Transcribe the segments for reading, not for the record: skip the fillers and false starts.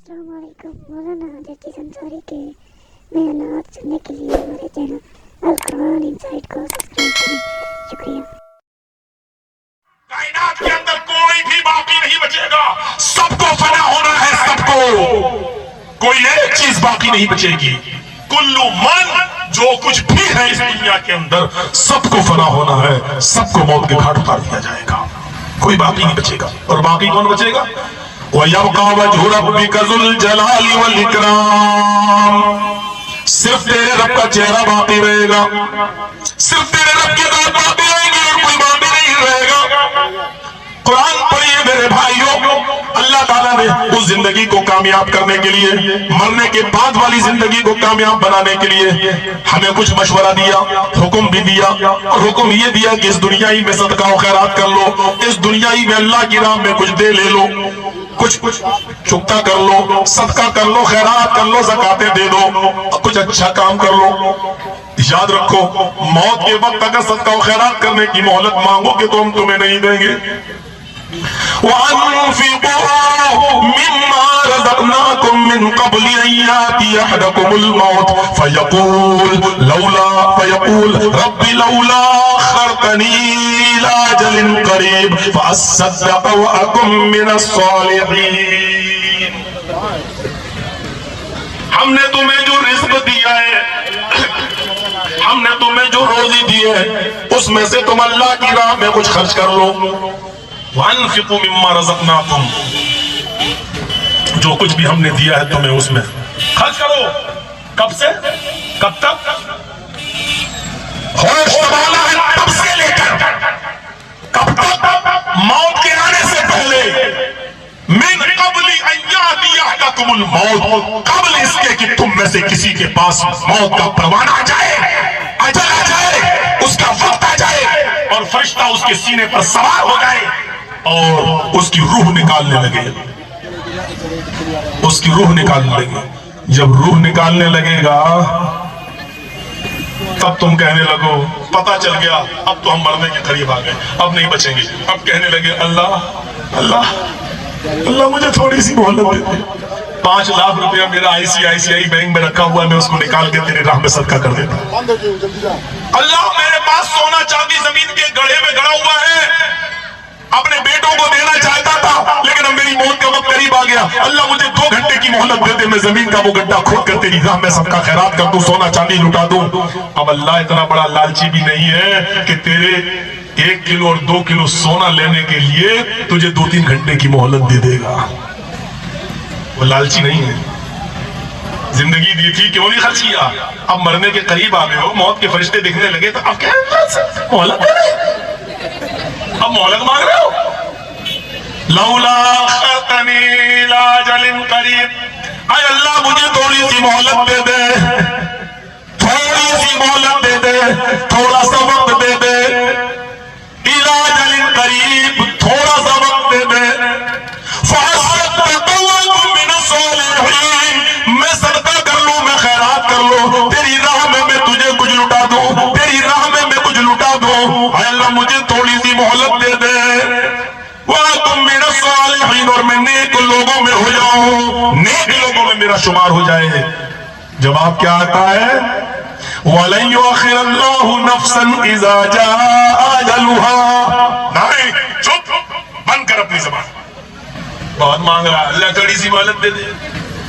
अस्सलाम वालेकुम। मौलाना जस्टिस अंसारी के बयानात सुनने के लिए हमारे चैनल अल कुरान इनसाइट को सब्सक्राइब करें। शुक्रिया। कायनात के अंदर कोई भी बाकी नहीं बचेगा, सबको फना होना है, सबको, कोई एक चीज बाकी नहीं बचेगी। कुल्लू मन, जो कुछ भी है इस दुनिया के अंदर सबको फना होना है, सबको मौत के घाट उतार दिया जाएगा, कोई बाकी नहीं बचेगा। और बाकी कौन बचेगा? वयबका वजहु रब्बिका ज़ुल जलाली वल इकराम, सिर्फ तेरे रब का चेहरा बाकी रहेगा, सिर्फ तेरे रब की बात बाकी रहेगी और कोई बाकी नहीं रहेगा। कुरान पढ़िए मेरे भाइयों, अल्लाह ताला ने उस जिंदगी को कामयाब करने के लिए, मरने के बाद वाली जिंदगी को कामयाब बनाने के लिए हमें कुछ मशवरा दिया, हुक्म भी दिया, और हुक्म ये दिया कि इस दुनिया ही में सदका और खैरात कर लो, इस दुनिया ही में अल्लाह की राह में कुछ दे ले लो, कुछ चुकता कर लो, सदका कर लो, खैरात कर लो, ज़कातें दे दो, कुछ अच्छा काम कर लो। याद रखो, मौत के वक्त अगर सदका और खैरात करने की मोहलत मांगोगे तो हम तुम्हें नहीं देंगे। وَأَنْفِقُوا مِمَّا رَزَقْنَاكُمْ مِنْ قَبْلِ أَنْ يَأْتِيَ أَحَدَكُمُ الْمَوْتُ فَيَقُولُ رَبِّ لَوْلَا أَخَّرْتَنِي إِلَىٰ أَجَلٍ قَرِيبٍ فَأَصَّدَّقَ وَأَكُن مِّنَ الصَّالِحِينَ۔ हमने तुम्हें जो रिज़्क़ दिया है, हमने तुम्हें जो रोजी दी है, उसमें से तुम अल्लाह की राह में कुछ खर्च कर लो। वअन्फिक़ू मिम्मा रज़क़नाकुम, जो कुछ भी हमने दिया है तुम्हें उसमें खर्च करो। कब से कब तक? होश संभाला है तब से लेकर कब तक? मौत के आने से पहले। मिन क़ब्लि अन यातिया अहदकुमुल मौत, कबल इसके कि तुम में से किसी के पास मौत का परवाना आ जाए, अजल आ जाए, उसका वक्त आ जाए और फरिश्ता उसके सीने पर सवार हो जाए और उसकी रूह निकालने लगे, उसकी रूह निकालने लगे। जब रूह निकालने लगेगा तब तुम कहने लगो, पता चल गया अब तो हम मरने के करीब आ गए, अब नहीं बचेंगे। अब कहने लगे, अल्लाह अल्लाह अल्लाह मुझे थोड़ी सी मोहलत दे दे, 5 लाख रुपया मेरा ICICI बैंक में रखा हुआ है, मैं उसको निकाल के तेरी राह में सदका कर देता। अल्लाह मेरे पास सोना चांदी जमीन के गड्ढे में गड़ा हुआ है, अपने बेटों को देना चाहता था लेकिन अब मेरी मौत का वक्त करीब आ गया, अल्लाह मुझे 2 घंटे की मोहलत दे दे, मैं जमीन का वो गड्ढा खोद कर तेरी राह में सबका खैरात कर दूं, सोना चांदी लुटा दूं। अब अल्लाह इतना बड़ा लालची भी नहीं है कि तेरे 1 किलो और 2 किलो सोना लेने के लिए तुझे 2-3 घंटे की मोहलत दे देगा। वो लालची नहीं है। जिंदगी दी थी, क्यों नहीं खर्च किया? अब मरने के करीब आ गए हो, मौत के फरिश्ते दिखने लगे तो अब क्या मोहलत दे रहे, अब मोहलत मांग रहे हो। लौला अख़रतनी इला अजलिन करीब, आय अल्लाह मुझे थोड़ी सी मोहलत दे दे, थोड़ी सी मोहलत दे दे, थोड़ा सा वक्त दे दे, इला अजलिन करीब, थोड़ा सा वक्त दे दे, फ़अस्सद्दक़ व अकुन मिन अस्सालिहीन, मैं सदका कर लूं, मैं खैरात कर लूं, तेरी राह में मैं तुझे कुछ लुटा दूं, तेरी राह में मैं कुछ लुटा दूं। आय अल्लाह मुझे थोड़ी सी मोहलत दे दे, व अकुन मिन अस्सालिहीन, और मैं नेक लोगों में हो जाऊं, नेक लोगों में मेरा शुमार हो जाए। जवाब क्या आता है? वलन युअख़िरल्लाहु नफ़्सन इज़ा जाअ अजलुहा। नहीं, चुप, बंद कर अपनी ज़बान। बहुत मांग रहा, अल्लाह थोड़ी सी मोहलत दे दे।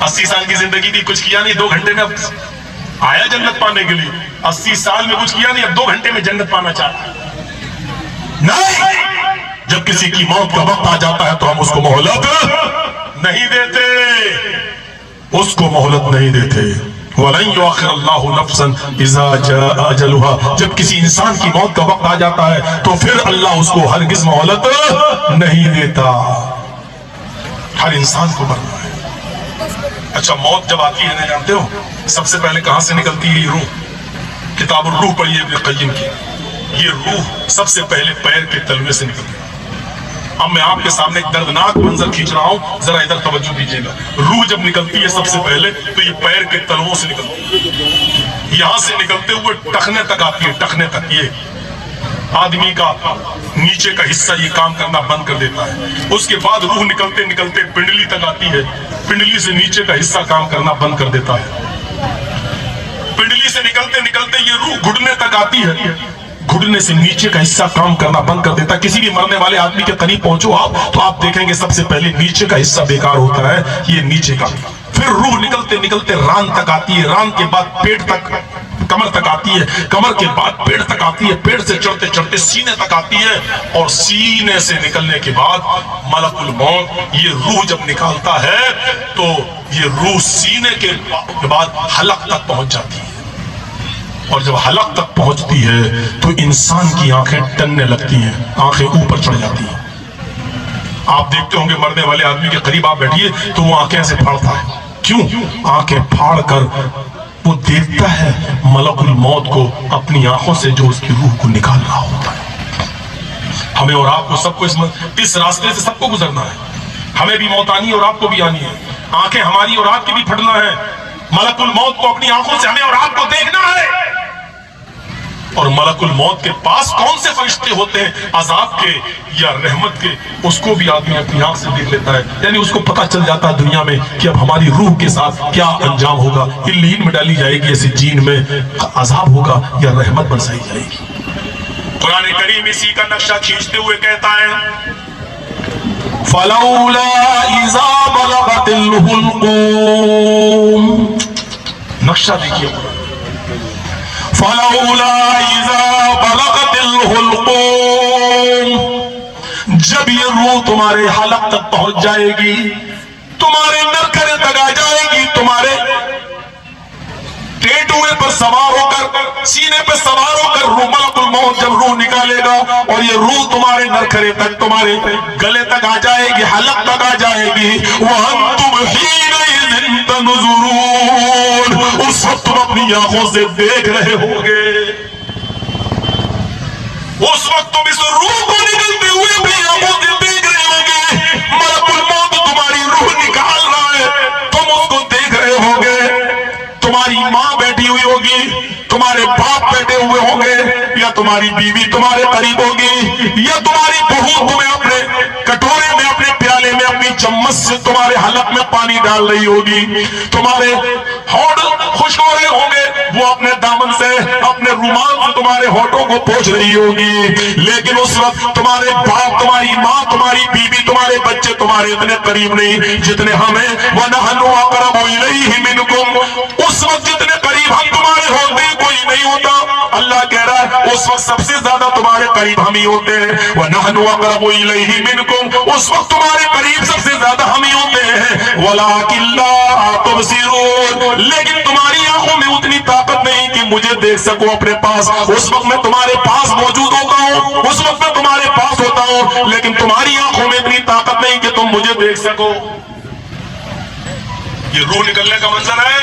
80 साल की जिंदगी थी, कुछ किया नहीं, 2 घंटे में आया जन्नत पाने के लिए। 80 साल में कुछ किया नहीं, अब 2 घंटे में जन्नत पाना चाहता। नहीं, जब किसी की मौत का वक्त आ जाता है तो हम उसको मोहलत नहीं देते, उसको मोहलत नहीं देते। वलन युअख़िरल्लाहु नफ़्सन इज़ा जाअ अजलुहा, जब किसी इंसान की मौत का वक्त आ जाता है तो फिर अल्लाह उसको हरगिज़ मोहलत नहीं देता। हर इंसान को मरना है। अच्छा, मौत जब आती है ना, जानते हो सबसे पहले कहां से निकलती है? ये रूह, किताब रूह पढ़िए इब्न क़य्यिम की, ये रूह सबसे पहले पैर के तलवे से निकलती है। अब मैं आपके सामने एक दर्दनाक मंजर खींच रहा हूं, जरा इधर तवज्जो दीजिएगा। रूह जब निकलती है सबसे पहले तो ये पैर के तलवों से निकलती है, यहां से निकलते हुए टखने तक आती है, टखने तक। ये आदमी का नीचे का हिस्सा ये काम करना बंद कर देता है। उसके बाद रूह निकलते निकलते पिंडली तक आती है, पिंडली से नीचे का हिस्सा काम करना बंद कर देता है। पिंडली से निकलते निकलते ये रूह घुटने तक आती है, घुटने से नीचे का हिस्सा काम करना बंद कर देता है। किसी भी मरने वाले आदमी के करीब पहुंचो आप तो आप देखेंगे सबसे पहले नीचे का हिस्सा बेकार होता है, ये नीचे का। फिर रूह निकलते निकलते रान तक आती है, रान के बाद पेट तक, कमर तक आती है, कमर के बाद पेट तक आती है, पेट से चढ़ते चढ़ते सीने तक आती है, और सीने से निकलने के बाद मलकुल मौत ये रूह जब निकालता है तो ये रूह सीने के बाद हलक तक पहुंच जाती है, और जब हलक तक पहुंचती है तो इंसान की आंखें टनने लगती हैं, आंखें ऊपर चढ़ जाती हैं। आप देखते होंगे मरने वाले आदमी के करीब आप बैठिए तो वो आंखें ऐसे फाड़ता है। क्यों? आंखें फाड़ कर वो देखता है मलकुल मौत को अपनी आंखों से जो उसकी रूह को निकाल रहा होता है। हमें और आपको सबको इस रास्ते से सबको गुजरना है। हमें भी मौत आनी है और आपको भी आनी है। आंखें हमारी और आपकी भी फटना है। मलकुल मौत को अपनी आंखों से हमें और आपको देखना है। और मलकुल मौत के पास कौन से फरिश्ते होते हैं, अजाब के या रहमत के, उसको भी आदमी अपनी आंख से देख लेता है। यानी उसको पता चल जाता है दुनिया में कि अब हमारी रूह के साथ क्या अंजाम होगा, इल्लीन में डाली जाएगी, ऐसे जीन में अजाब होगा या रहमत बरसाई जाएगी। कुरान करीम इसी का नक्शा खींचते हुए कहता है, फलौला इज़ा बलगतिल हुल्कूम। नक्शा देखिए, फलौला इज़ा बलगतिल हुल्कूम। जब ये रूह तुम्हारे हलक तक पहुंच जाएगी, तुम्हारे नरखरे तक आ जाएगी, तुम्हारे टेटुए पर सवार होकर, सीने पर सवार होकर रूह मलकुल मौत जब रूह निकालेगा और ये रूह तुम्हारे नरखरे तक, तुम्हारे गले तक आ जाएगी, हलक तक आ जाएगी। वअंतुम हीनइज़िन तंज़ुरून। उस वक्त तुम अपनी आंखों से देख रहे होगे, उस वक्त तुम इस रूह को निकलते हुए अपनी आंखों से देख रहे होगे। मलकुल मौत तुम्हारी रूह निकाल रहा है, तुम उसको देख रहे होगे। तुम्हारी माँ बैठी हुई होगी, तुम्हारे बाप बैठे हुए होंगे, या तुम्हारी बीवी तुम्हारे करीब होगी, या तुम्हारी बहू तुम्हें अपने कटोरे में, अपने प्याले में, अपनी चम्मच से तुम्हारे हलक में पानी डाल रही होगी। तुम्हारे होठ खुश हो रहे होंगे, वो अपने दामन से, अपने रुमाल से तुम्हारे होठों को पोंछ रही होगी। लेकिन उस वक्त तुम्हारे बाप, तुम्हारी माँ, तुम्हारी बीवी, तुम्हारे बच्चे तुम्हारे इतने करीब नहीं जितने हमें। वनहनु अक़रबु इलैहि मिनकुम। उस वक्त जितने करीब हम तुम्हारे होते कोई नहीं होता। अल्लाह कह रहा है उस वक्त सबसे ज्यादा तुम्हारे करीब हम ही होते हैं। वनहनु अक़रबु इलैहि मिनकुम। उस वक्त तुम्हारे करीब सबसे ज्यादा हम ही होते हैं। वलाकिन ला तुबसिरून। लेकिन तुम्हारी आंखों में उतनी ताकत नहीं कि मुझे देख सको अपने पास। उस वक्त मैं तुम्हारे पास मौजूद होता हूँ, उस वक्त मैं तुम्हारे पास होता हूँ, लेकिन तुम्हारी आंखों में इतनी ताकत नहीं कि तुम मुझे देख सको। ये रूह निकलने का मंजर है।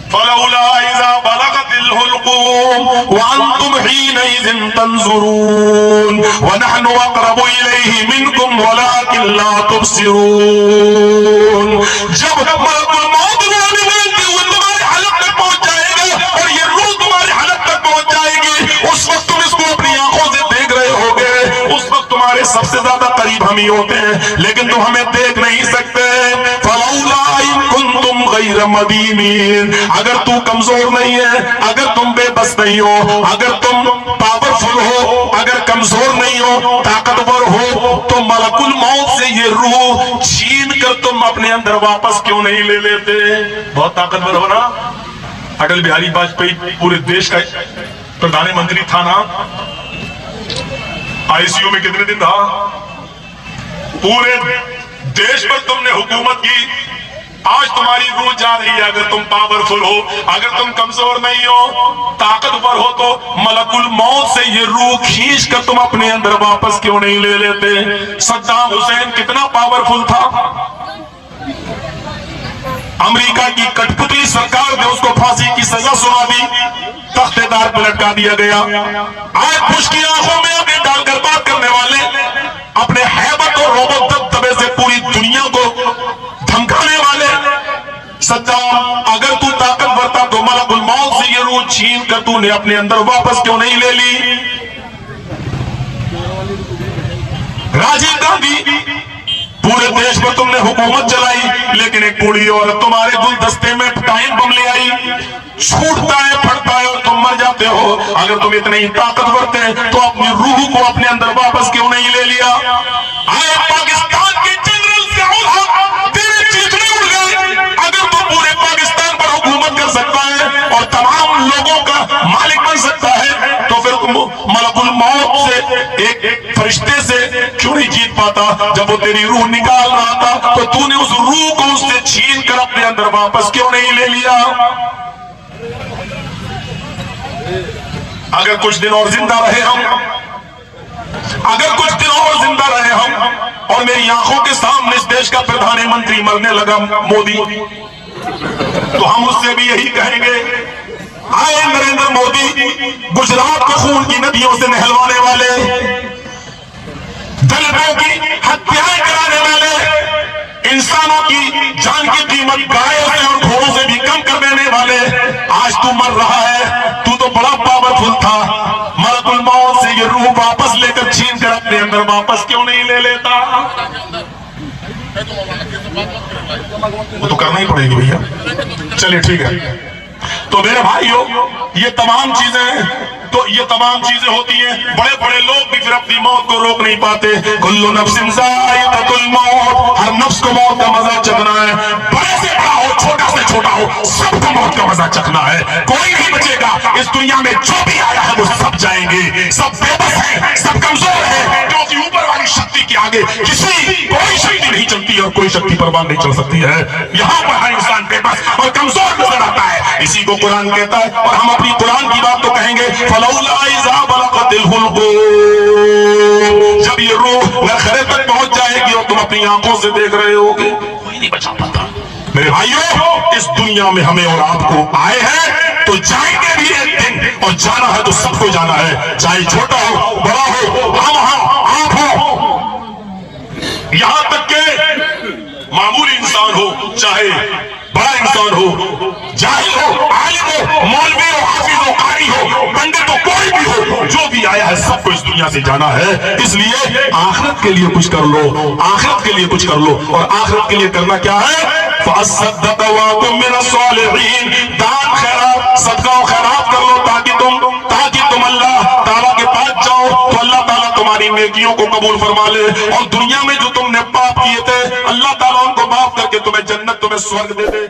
फलौला इज़ा बलगतिल हुल्कूम वअंतुम हीनइज़िन तंज़ुरून वनहनु अक़रबु इलैहि मिनकुम वलाकिन ला तुबसिरून। जब मलकुल मौत रूह निकलते हुए तुम्हारे हलक तक पहुंच जाएगा और ये रूह तुम्हारे हलक तक पहुंच जाएगी, उस वक्त तुम इसको अपनी आंखों से देख रहे होगे। उस वक्त तुम्हारे सबसे ज्यादा करीब हम ही होते हैं, लेकिन तुम हमें देख नहीं सकते। फलौला इन कुंतुम गैर मदीनीन। अगर तू कमजोर नहीं है, अगर तुम बेबस नहीं हो, अगर तुम पावरफुल हो, अगर कमजोर नहीं हो, ताकतवर हो, तो मलकुल मौत से ये रूह छीन कर तुम अपने अंदर वापस क्यों नहीं ले लेते? बहुत ताकतवर हो ना। अटल बिहारी वाजपेयी पूरे देश का प्रधानमंत्री था ना। आईसीयू में कितने दिन था? पूरे देश पर तुमने हुकूमत की। आज तुम्हारी रूह जा रही है। अगर तुम पावरफुल हो, अगर तुम कमजोर नहीं हो, ताकतवर हो, तो मलकुल मौत से ये रूह खींच कर तुम अपने अंदर वापस क्यों नहीं ले लेते? सद्दाम हुसैन कितना पावरफुल था। अमेरिका की कठपुतली सरकार ने उसको फांसी की सजा सुना दी, तख्तेदार पर लटका दिया गया। आज बुश की आंखों में आगे डालकर बात करने वाले, अपने हैबत और रोबत दबदबे से पूरी दुनिया को धमकाने वाले सद्दाम, अगर तू ताकतवर था तो मलकुल मौत से ये रूह छीन कर तूने अपने अंदर वापस क्यों नहीं ले ली? राजीव गांधी پورے دیش پر تم نے حکومت چلائی، لیکن ایک بوڑھی عورت تمہارے گلدستے میں ٹائم بم لے آئی، چھوٹتا ہے پھٹتا ہے اور تم مر جاتے ہو۔ اگر تم اتنے ہی طاقتور تھے تو اپنی روح کو اپنے اندر واپس کیوں نہیں لے لیا؟ آئے پاکستان کے جنرل ضیاء تیرے چیخنے اڑ گئے۔ اگر تو پورے پاکستان پر حکومت کر سکتا ہے اور تمام لوگوں کا مالک بن سکتا ہے تو پھر تم ملک الموت سے ایک فرشتے سے کیوں نہیں جیت پاتا؟ جب وہ تیری روح نکال رہا تھا تو تو نے اس روح کو اس سے چھین کر اپنے اندر واپس کیوں نہیں لے لیا؟ اگر کچھ دن اور زندہ رہے ہم، اگر کچھ دن اور زندہ رہے ہم اور میری آنکھوں کے سامنے اس دیش کا پردھان منتری مرنے لگا مودی، تو ہم اس سے بھی یہی کہیں گے، آئے نریندر مودی، گجرات کو خون کی ندیوں سے نہلوانے والے، دلتوں کی ہتیائیں کرانے والے، انسانوں کی جان کی قیمت گائے سے اور گھوڑوں سے بھی کم کر دینے والے، آج تو مر رہا ہے، تو تو بڑا پاورفل تھا، ملک الموت سے یہ روح واپس لے کر چھین کر اپنے اندر واپس کیوں نہیں لے لیتا؟ وہ تو کرنا ہی پڑے گی بھیا، چلیے ٹھیک ہے۔ تو میرے بھائیو، یہ تمام چیزیں ہوتی ہیں، بڑے بڑے لوگ بھی پھر اپنی موت کو روک نہیں پاتے۔ کل نفس ذائقۃ الموت، ہر نفس کو موت کا مزہ چکھنا ہے، بڑے سے بڑا ہو چھوٹا سے چھوٹا ہو، سب کو موت کا مزہ چکھنا ہے، کوئی نہیں بچے گا۔ اس دنیا میں جو بھی آیا ہے وہ سب جائیں گے، سب بے بس ہیں، سب کمزور ہیں، کیونکہ اوپر والی شکتی کے آگے کوئی شکتی نہیں چلتی اور کوئی شکتی پروان نہیں چل سکتی ہے۔ یہاں پر ہر انسان بے بس اور کمزور نظر آتا ہے، اسی کو قرآن کہتا ہے، اور ہم اپنی قرآن کی بات تو کہیں گے، فَلَوْلَا إِذَا بَلَغَتِ الْحُلْقُومَ، جب یہ روح نخرے تک پہنچ جائے گی اور تم اپنی آنکھوں سے دیکھ رہے ہوگے، کوئی نہیں بچا پاتا۔ میرے بھائیو، اس دنیا میں ہمیں اور آپ کو آئے ہیں تو جائیں گے بھی ایک دن، اور جانا ہے تو سب کو جانا ہے، چاہے چھوٹا ہو بڑا ہو، ہم آپ ہو، یہاں تک کہ معمولی انسان ہو چاہے بڑا انسان ہو، جاہل ہو عالم ہو مولوی ہو حافظ ہو قاری ہو پنڈت ہو، کوئی بھی ہو، جو بھی آیا ہے سب کو اس دنیا سے جانا ہے۔ اس لیے آخرت کے لیے کچھ کر لو، آخرت کے لیے کچھ کر لو، اور آخرت کے لیے کرنا کیا ہے؟ فَأَصَّدَّقَ وَأَكُن مِّنَ الصَّالِحِينَ، دان خیرات صدقہ و خیرات کر لو تاکہ تم اللہ تعالیٰ کے پاس جاؤ تو اللہ تعالیٰ تمہاری نیکیوں کو قبول فرما لے، اور دنیا میں جو تم نے پاپ کیے تھے اللہ تعالیٰ ان کو معاف کر کے تمہیں جنت تمہیں سورگ دے دے۔